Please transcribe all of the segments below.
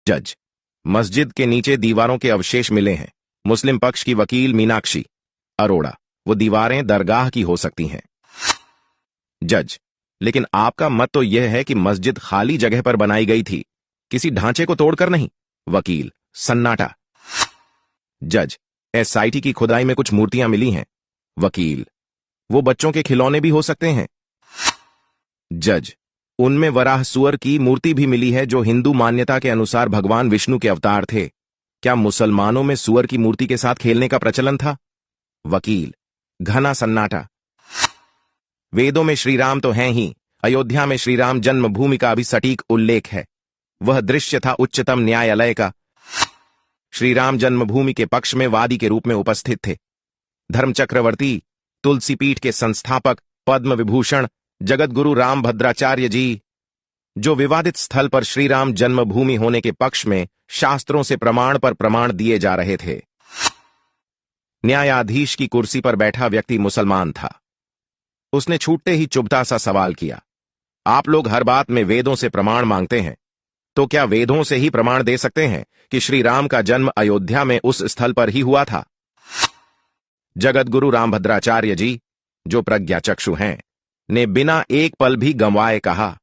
जज, मस्जिद के नीचे दीवारों के अवशेष मिले हैं। मुस्लिम पक्ष की वकील मीनाक्षी अरोड़ा, वो दीवारें दरगाह की हो सकती हैं। जज, लेकिन आपका मत तो यह है कि मस्जिद खाली जगह पर बनाई गई थी, किसी ढांचे को तोड़कर नहीं। वकील सन्नाटा। जज, एसआईटी की खुदाई में कुछ मूर्तियां मिली हैं। वकील, वो बच्चों के खिलौने भी हो सकते हैं। जज, उनमें वराह सुअर की मूर्ति भी मिली है जो हिंदू मान्यता के अनुसार भगवान विष्णु के अवतार थे। क्या मुसलमानों में सुअर की मूर्ति के साथ खेलने का प्रचलन था? वकील घना सन्नाटा। वेदों में श्रीराम तो हैं ही, अयोध्या में श्रीराम जन्मभूमि का भी सटीक उल्लेख है। वह दृश्य था उच्चतम न्यायालय का। श्रीराम जन्मभूमि के पक्ष में वादी के रूप में उपस्थित थे धर्म चक्रवर्ती, तुलसी पीठ के संस्थापक पद्म विभूषण जगतगुरु रामभद्राचार्य जी, जो विवादित स्थल पर श्रीराम जन्मभूमि होने के पक्ष में शास्त्रों से प्रमाण पर प्रमाण दिए जा रहे थे। न्यायाधीश की कुर्सी पर बैठा व्यक्ति मुसलमान था। उसने छूटते ही चुभता सा सवाल किया, आप लोग हर बात में वेदों से प्रमाण मांगते हैं, तो क्या वेदों से ही प्रमाण दे सकते हैं कि श्री राम का जन्म अयोध्या में उस स्थल पर ही हुआ था? जगतगुरु रामभद्राचार्य जी, जो प्रज्ञाचक्षु हैं, ने बिना एक पल भी गंवाए कहा,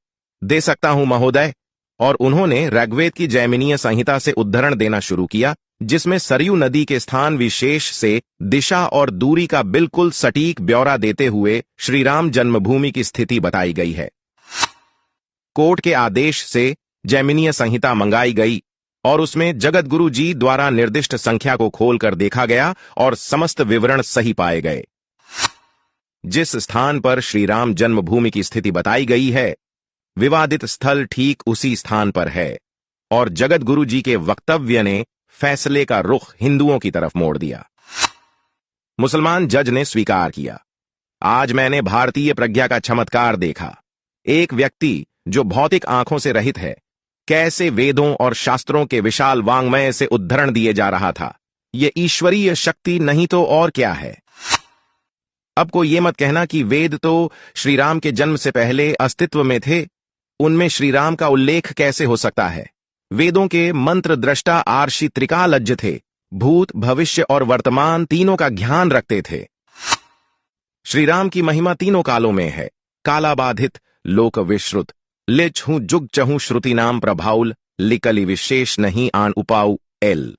दे सकता हूं महोदय। और उन्होंने ऋग्वेद की जैमिनीय संहिता से उद्धरण देना शुरू किया, जिसमें सरयू नदी के स्थान विशेष से दिशा और दूरी का बिल्कुल सटीक ब्यौरा देते हुए श्रीराम जन्मभूमि की स्थिति बताई गई है। कोर्ट के आदेश से जैमिनीय संहिता मंगाई गई और उसमें जगतगुरु जी द्वारा निर्दिष्ट संख्या को खोलकर देखा गया और समस्त विवरण सही पाए गए। जिस स्थान पर श्रीराम जन्मभूमि की स्थिति बताई गई है, विवादित स्थल ठीक उसी स्थान पर है और जगतगुरु जी के वक्तव्य ने फैसले का रुख हिंदुओं की तरफ मोड़ दिया। मुसलमान जज ने स्वीकार किया, आज मैंने भारतीय प्रज्ञा का चमत्कार देखा। एक व्यक्ति जो भौतिक आंखों से रहित है, कैसे वेदों और शास्त्रों के विशाल वांग्मय से उद्धरण दिए जा रहा था। यह ईश्वरीय शक्ति नहीं तो और क्या है। अब को यह मत कहना कि वेद तो श्रीराम के जन्म से पहले अस्तित्व में थे, उनमें श्रीराम का उल्लेख कैसे हो सकता है? वेदों के मंत्र दृष्टा आर्षि त्रिकालज्ञ थे, भूत भविष्य और वर्तमान तीनों का ज्ञान रखते थे। श्रीराम की महिमा तीनों कालों में है, कालाबाधित लोक विश्रुत, लिच हूं जुग चहूं श्रुति नाम प्रभाउल, लिकलि विशेष नहीं आन उपाऊ एल।